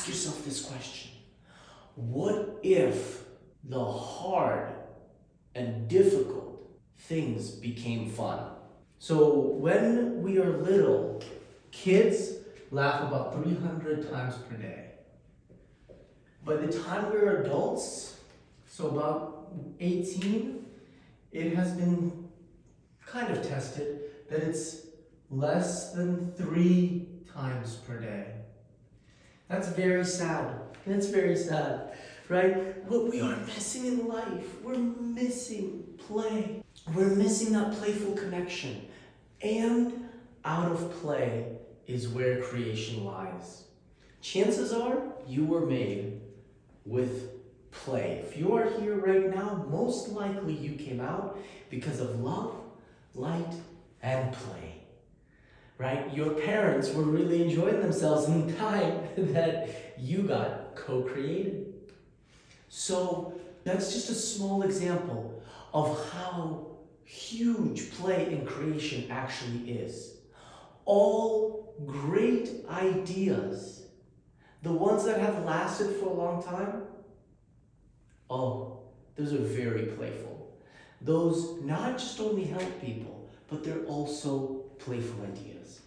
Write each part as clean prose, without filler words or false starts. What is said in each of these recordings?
Ask yourself this question. What if the hard and difficult things became fun? So when we are little, kids laugh about 300 times per day. By the time we're adults, so about 18, it has been kind of tested that it's less than 3 times per day. That's very sad. That's very sad, right? What we are missing in life, we're missing play. We're missing that playful connection. And out of play is where creation lies. Chances are you were made with play. If you are here right now, most likely you came out because of love, light, and play. Right? Your parents were really enjoying themselves in the time that you got co-created. So that's just a small example of how huge play in creation actually is. All great ideas, the ones that have lasted for a long time, oh, those are very playful. Those not just only help people, but they're also playful ideas,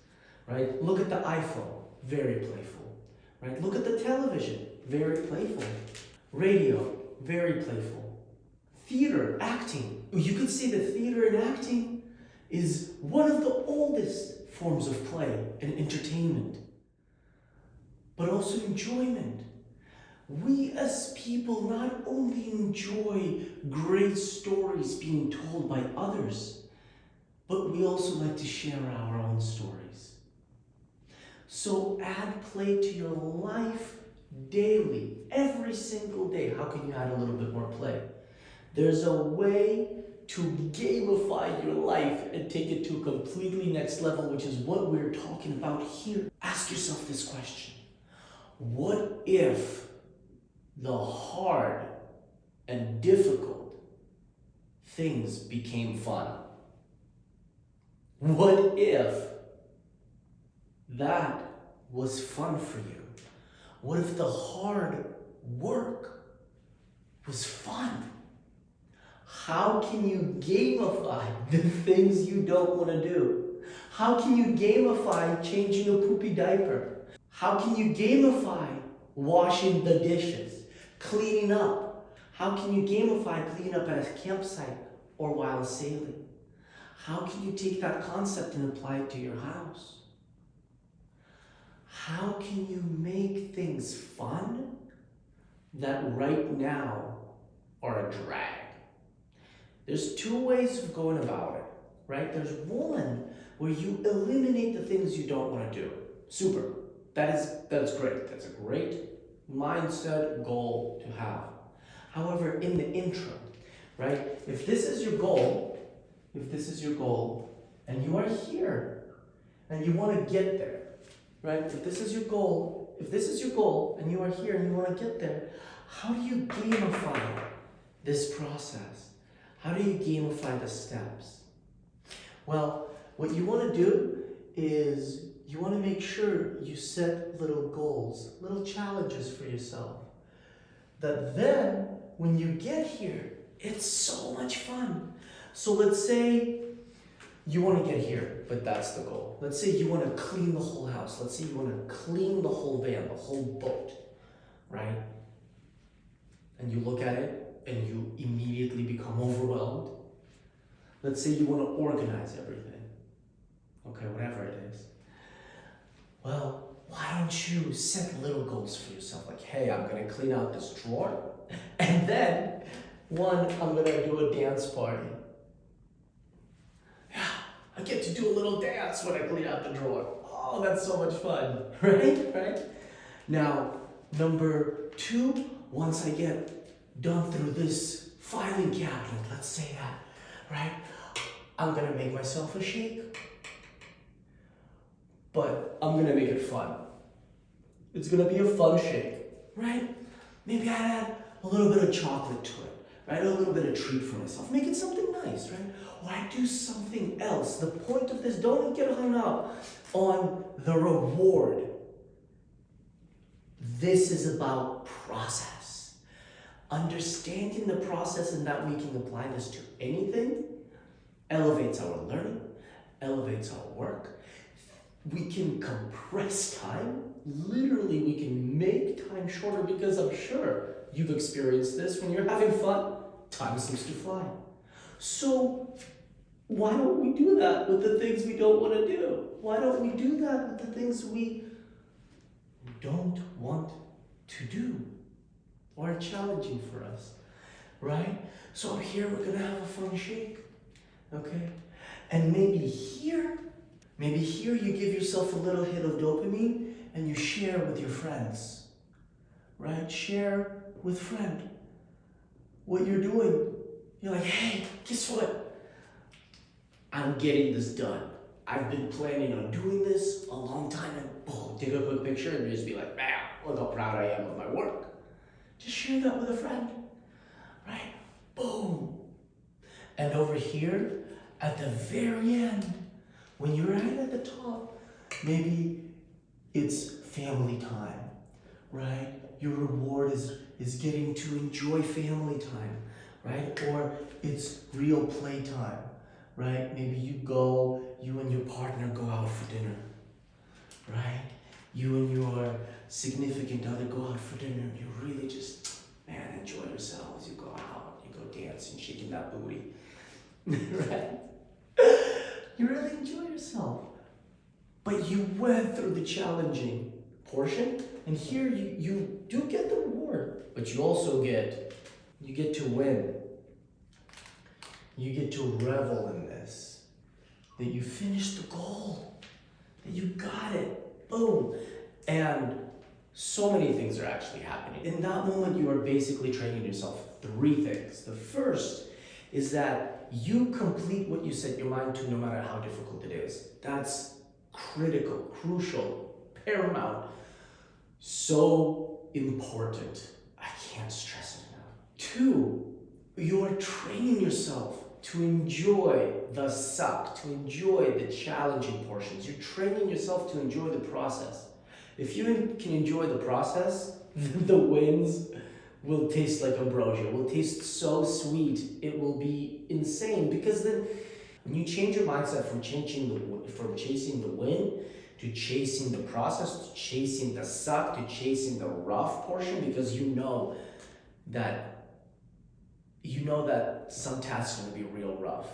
right? Look at the iPhone, very playful, right? Look at the television, very playful. Radio, very playful. Theater, acting. You could say that theater and acting is one of the oldest forms of play and entertainment, but also enjoyment. We as people not only enjoy great stories being told by others, but we also like to share our own stories. So add play to your life daily, every single day. How can you add a little bit more play? There's a way to gamify your life and take it to a completely next level, which is what we're talking about here. Ask yourself this question. What if the hard and difficult things became fun? What if that was fun for you? What if the hard work was fun? How can you gamify the things you don't want to do? How can you gamify changing a poopy diaper? How can you gamify washing the dishes, cleaning up? How can you gamify cleaning up at a campsite or while sailing? How can you take that concept and apply it to your house? How can you make things fun that right now are a drag? There's 2 ways of going about it, right? There's one where you eliminate the things you don't want to do. Super. That's great. That's a great mindset goal to have. However, in the intro, right? If this is your goal, and you are here, and you want to get there, right? If this is your goal, and you are here and you want to get there, how do you gamify this process? How do you gamify the steps? Well, what you want to do is you want to make sure you set little goals, little challenges for yourself. That then, when you get here, it's so much fun. So let's say you want to get here, but that's the goal. Let's say you want to clean the whole house. Let's say you want to clean the whole van, the whole boat, right? And you look at it and you immediately become overwhelmed. Let's say you want to organize everything. Okay, whatever it is. Well, why don't you set little goals for yourself? Like, hey, I'm going to clean out this drawer. And then, I'm going to do a dance party. Yeah, I get to do a little dance when I clean out the drawer. Oh, that's so much fun, right? Now, number 2, once I get done through this filing cabinet, let's say that, right? I'm going to make myself a shake. But I'm going to make it fun. It's going to be a fun shake, right? Maybe I add a little bit of chocolate to it, right? A little bit of treat for myself. Make it something nice, right? Or I do something else. The point of this, don't get hung up on the reward. This is about process. Understanding the process and that we can apply this to anything elevates our learning, elevates our work. We can compress time. Literally, we can make time shorter because I'm sure you've experienced this. When you're having fun, time seems to fly. So why don't we do that with the things we don't want to do? Why don't we do that with the things we don't want to do or are challenging for us, right? So up here, we're gonna have a fun shake, okay? And maybe here you give yourself a little hit of dopamine and you share with your friends, right? Share with friend what you're doing. You're like, hey, guess what? I'm getting this done. I've been planning on doing this a long time, and boom, take a quick picture and just be like, man, look how proud I am of my work. Just share that with a friend, right? Boom. And over here, at the very end, when you're right at the top, maybe it's family time, right? Your reward is getting to enjoy family time, right? Or it's real play time, right? Maybe you and your partner go out for dinner, right? You and your significant other go out for dinner and you really just, man, enjoy yourselves. You go out, you go dancing, shaking that booty, right? You really enjoy yourself. But you went through the challenging portion, and here you do get the reward, but you also get to win. You get to revel in this, that you finished the goal, that you got it, boom. And so many things are actually happening. In that moment, you are basically training yourself 3 things. The first is that you complete what you set your mind to no matter how difficult it is. That's critical, crucial, paramount, so important. I can't stress it enough. 2, you're training yourself to enjoy the suck, to enjoy the challenging portions. You're training yourself to enjoy the process. If you can enjoy the process, the wins will taste like ambrosia, will taste so sweet, it will be insane. Because then when you change your mindset from chasing the win to chasing the process, to chasing the suck, to chasing the rough portion, because you know that some tasks are going to be real rough.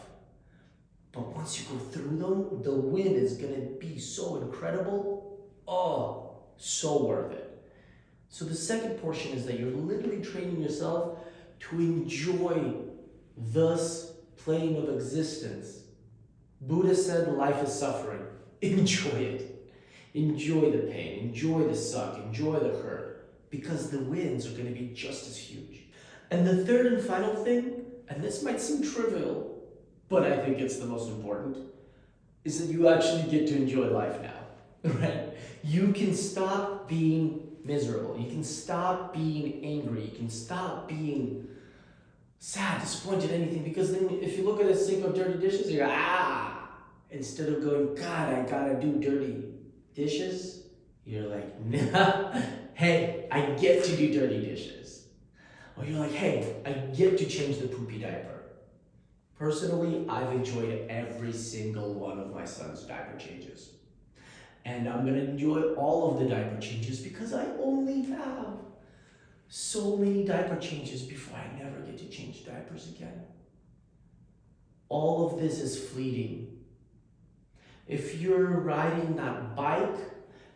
But once you go through them, the win is going to be so incredible. Oh, so worth it. So the second portion is that you're literally training yourself to enjoy this plane of existence. Buddha said life is suffering. Enjoy it. Enjoy the pain. Enjoy the suck. Enjoy the hurt. Because the wins are going to be just as huge. And the third and final thing, and this might seem trivial, but I think it's the most important, is that you actually get to enjoy life now, right? You can stop being miserable. You can stop being angry. You can stop being sad, disappointed, anything, because then if you look at a sink of dirty dishes, you're instead of going, God, I gotta do dirty dishes, you're like, nah, hey, I get to do dirty dishes. Or you're like, hey, I get to change the poopy diaper. Personally, I've enjoyed every single one of my son's diaper changes. And I'm gonna enjoy all of the diaper changes because I only have so many diaper changes before I never get to change diapers again. All of this is fleeting. If you're riding that bike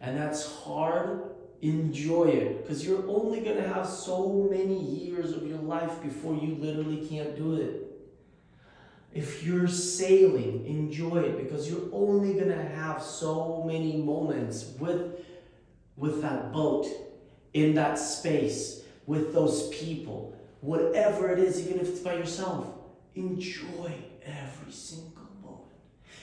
and that's hard, enjoy it, because you're only gonna have so many years of your life before you literally can't do it. If you're sailing, enjoy it, because you're only gonna have so many moments with that boat, in that space, with those people, whatever it is, even if it's by yourself. Enjoy every single moment.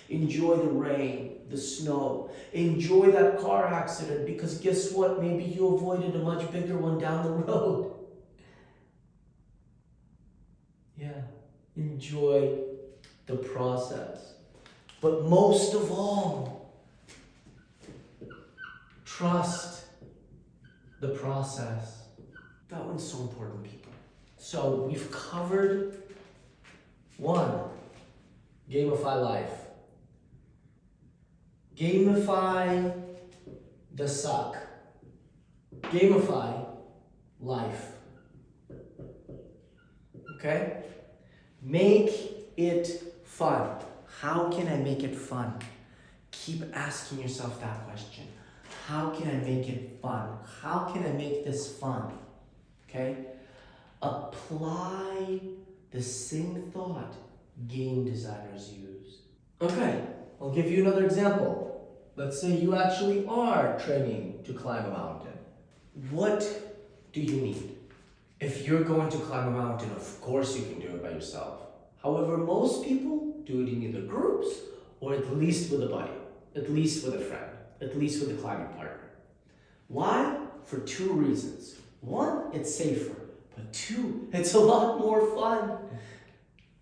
Enjoy the rain, the snow. Enjoy that car accident, because guess what? Maybe you avoided a much bigger one down the road. Yeah, enjoy the process. But most of all, trust the process. That one's so important, people. So we've covered one, gamify life. Gamify the suck. Gamify life. Okay? Make it fun. How can I make it fun? Keep asking yourself that question. How can I make it fun? How can I make this fun? Okay? Apply the same thought game designers use. Okay, I'll give you another example. Let's say you actually are training to climb a mountain. What do you need? If you're going to climb a mountain, of course you can do it by yourself. However, most people do it in either groups or at least with a buddy, at least with a friend, at least with a climbing partner. Why? For two reasons. One, it's safer, but two, it's a lot more fun.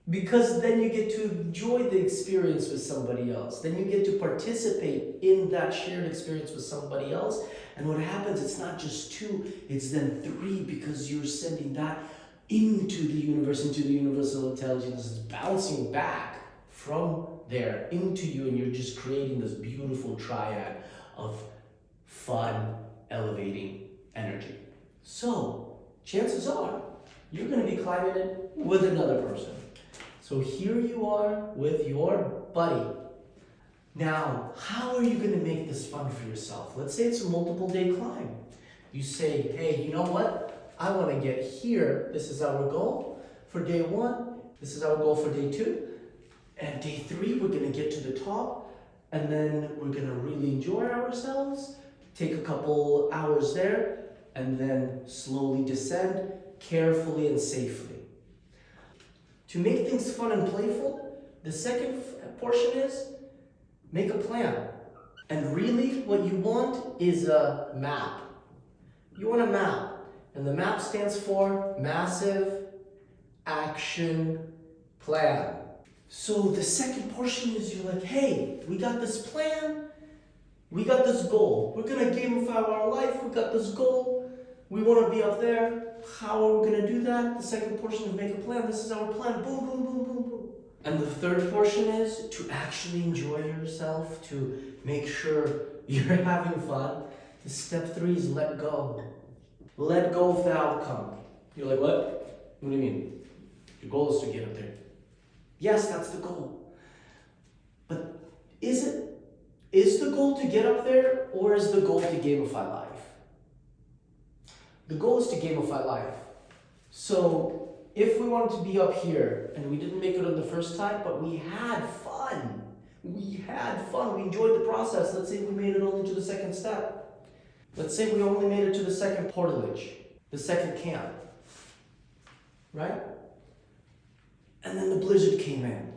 Because then you get to enjoy the experience with somebody else. Then you get to participate in that shared experience with somebody else. And what happens, it's not just two, it's then three, because you're sending that into the universe, into the universal intelligence. It's bouncing back from there into you, and you're just creating this beautiful triad of fun, elevating energy. So, chances are, you're going to be climbing it with another person. So here you are with your buddy. Now, how are you going to make this fun for yourself? Let's say it's a multiple day climb. You say, hey, you know what? I want to get here. This is our goal for day one. This is our goal for day two. And day three, we're going to get to the top. And then we're going to really enjoy ourselves. Take a couple hours there. And then slowly descend carefully and safely. To make things fun and playful, the second portion is make a plan. And really what you want is a map. You want a map. And the map stands for Massive Action Plan. So the second portion is you're like, hey, we got this plan. We got this goal. We're going to gamify our life. We got this goal. We want to be up there. How are we going to do that? The second portion is make a plan. This is our plan. Boom, boom, boom, boom, boom. And the third portion is to actually enjoy yourself, to make sure you're having fun. The step three is let go. Let go of the outcome. You're like, what? What do you mean? Your goal is to get up there. Yes, that's the goal. But is the goal to get up there, or is the goal to gamify life? The goal is to gamify life. So if we wanted to be up here and we didn't make it on the first time, but we had fun. We enjoyed the process. Let's say we made it only to the second step. Let's say we only made it to the second portage, the second camp, right? And then the blizzard came in.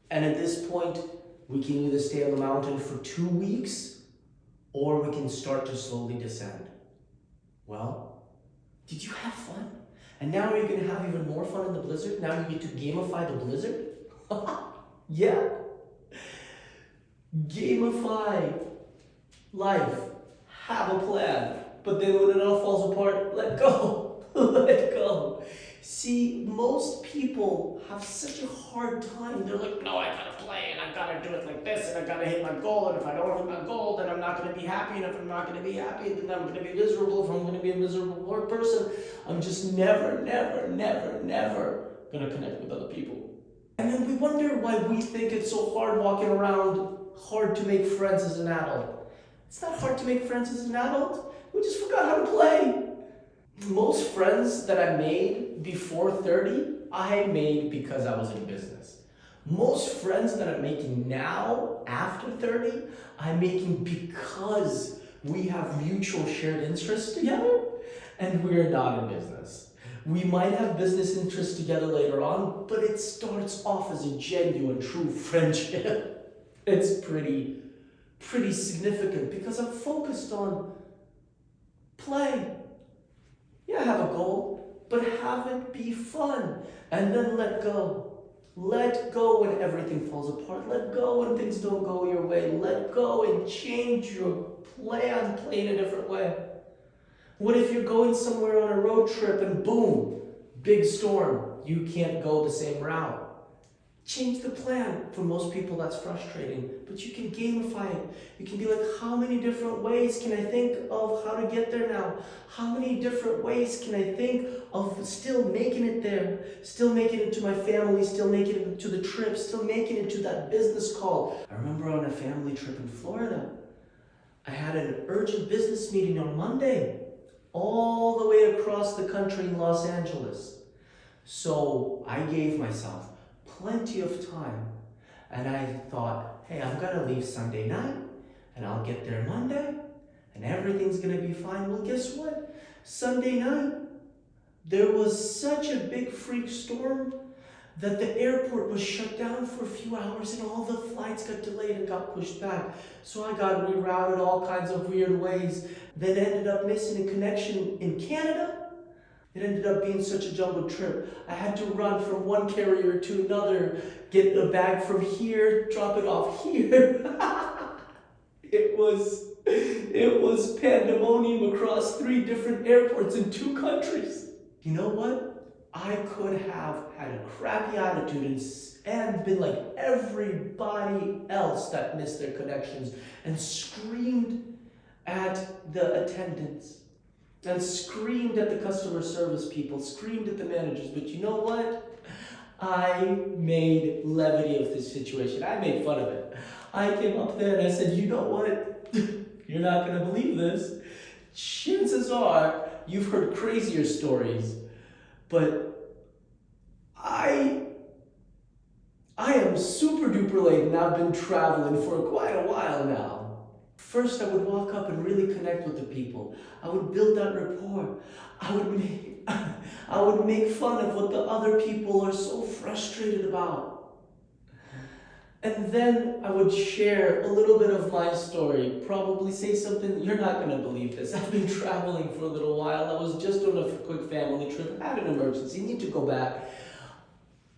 And at this point, we can either stay on the mountain for 2 weeks, or we can start to slowly descend. Well, did you have fun? And now you're going to have even more fun in the blizzard? Now you get to gamify the blizzard? Yeah. Gamify life. Have a plan. But then when it all falls apart, let go. Let go. See, most people have such a hard time. They're like, no, I gotta play, and I gotta do it like this, and I gotta hit my goal, and if I don't hit my goal, then I'm not gonna be happy, and if I'm not gonna be happy, then I'm gonna be miserable. If I'm gonna be a miserable person, I'm just never gonna connect with other people. And then we wonder why we think it's so hard walking around, hard to make friends as an adult. It's not hard to make friends as an adult. We just forgot how to play. Most friends that I made before 30, I made because I was in business. Most friends that I'm making now, after 30, I'm making because we have mutual shared interests together, and we're not in business. We might have business interests together later on, but it starts off as a genuine, true friendship. It's pretty significant because I'm focused on play. Yeah, have a goal, but have it be fun. And then let go. Let go when everything falls apart. Let go when things don't go your way. Let go and change your plan, play in a different way. What if you're going somewhere on a road trip and boom, big storm, you can't go the same route? Change the plan. For most people, that's frustrating, but you can gamify it. You can be like, how many different ways can I think of how to get there now? How many different ways can I think of still making it there? Still making it to my family, still making it to the trip, still making it to that business call. I remember on a family trip in Florida, I had an urgent business meeting on Monday, all the way across the country in Los Angeles. So I gave myself plenty of time, and I thought, hey, I'm gonna leave Sunday night and I'll get there Monday and everything's gonna be fine. Well, guess what? Sunday night there was such a big freak storm that the airport was shut down for a few hours and all the flights got delayed and got pushed back. So I got rerouted all kinds of weird ways, then ended up missing a connection in Canada. It ended up being such a jumbled trip. I had to run from one carrier to another, get a bag from here, drop it off here. It was pandemonium across 3 different airports in 2 countries. You know what? I could have had a crappy attitude and been like everybody else that missed their connections and screamed at the attendants and screamed at the customer service people, screamed at the managers, but you know what? I made levity of this situation. I made fun of it. I came up there and I said, you know what? You're not gonna believe this. Chances are you've heard crazier stories, but I am super duper late and I've been traveling for quite a while now. First, I would walk up and really connect with the people. I would build that rapport. I would make fun of what the other people are so frustrated about. And then I would share a little bit of my story, probably say something, you're not gonna believe this. I've been traveling for a little while. I was just on a quick family trip, had an emergency, need to go back.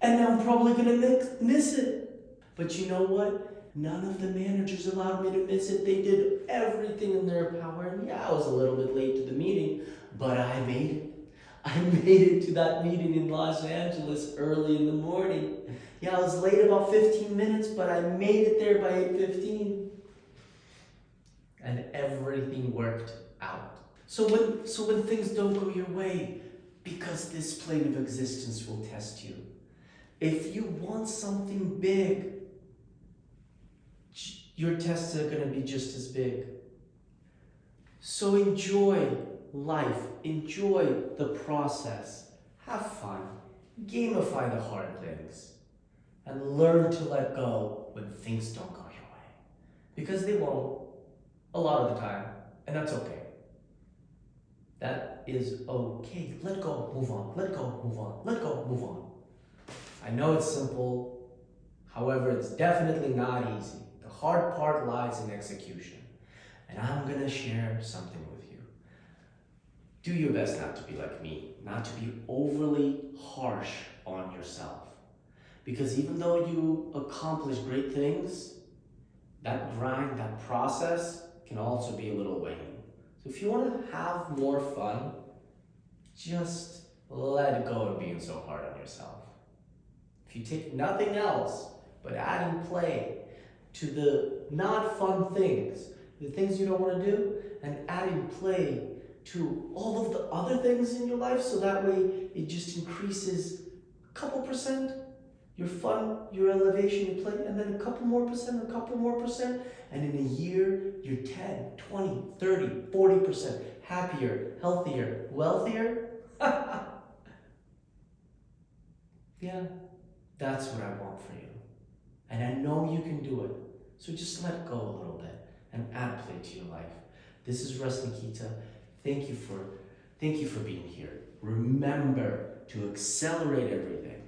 And I'm probably gonna miss it. But you know what? None of the managers allowed me to miss it. They did everything in their power. And yeah, I was a little bit late to the meeting, but I made it. I made it to that meeting in Los Angeles early in the morning. Yeah, I was late about 15 minutes, but I made it there by 8:15. And everything worked out. So when things don't go your way, because this plane of existence will test you. If you want something big, your tests are going to be just as big. So enjoy life, enjoy the process, have fun, gamify the hard things, and learn to let go when things don't go your way. Because they won't, a lot of the time, and that's okay. That is okay. Let go, move on, let go, move on, let go, move on. I know it's simple, however, it's definitely not easy. The hard part lies in execution. And I'm gonna share something with you. Do your best not to be like me, not to be overly harsh on yourself. Because even though you accomplish great things, that grind, that process can also be a little weighing. So if you wanna have more fun, just let go of being so hard on yourself. If you take nothing else but adding play to the not fun things, the things you don't want to do, and adding play to all of the other things in your life, so that way it just increases a couple percent, your fun, your elevation, your play, and then a couple more percent, and in a year, you're 10, 20, 30, 40% happier, healthier, wealthier. Yeah, that's what I want for you. And I know you can do it. So just let go a little bit and add play to your life. This is Russ Nikita. Thank you for being here. Remember to accelerate everything.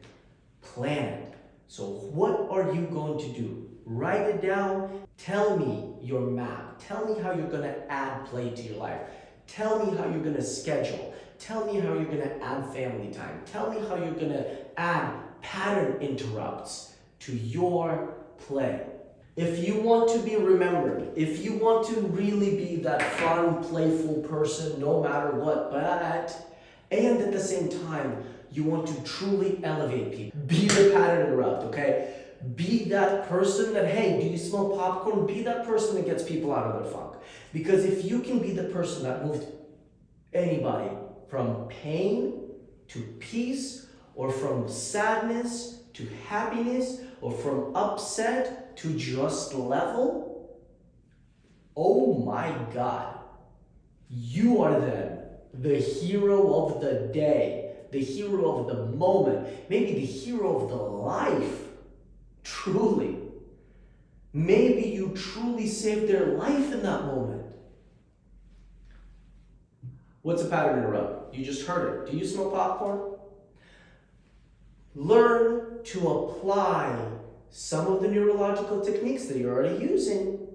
Plan it. So what are you going to do? Write it down. Tell me your map. Tell me how you're going to add play to your life. Tell me how you're going to schedule. Tell me how you're going to add family time. Tell me how you're going to add pattern interrupts to your play. If you want to be remembered, if you want to really be that fun, playful person no matter what, and at the same time, you want to truly elevate people, be the pattern interrupt, okay? Be that person that, hey, do you smell popcorn? Be that person that gets people out of their funk. Because if you can be the person that moved anybody from pain to peace, or from sadness to happiness, or from upset to just level, oh my God, you are then the hero of the day, the hero of the moment, maybe the hero of the life, truly. Maybe you truly saved their life in that moment. What's a pattern interrupt? You just heard it. Do you smell popcorn? Learn to apply some of the neurological techniques that you're already using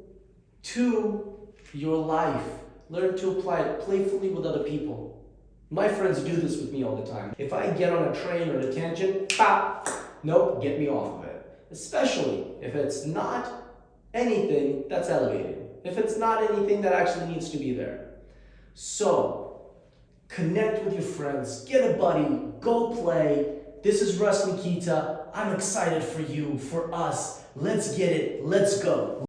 to your life. Learn to apply it playfully with other people. My friends do this with me all the time. If I get on a train or a tangent, pop, nope, get me off of it. Especially if it's not anything that's elevated. If it's not anything that actually needs to be there. So, connect with your friends, get a buddy, go play. This is Russ Nikita. I'm excited for you, for us. Let's get it. Let's go.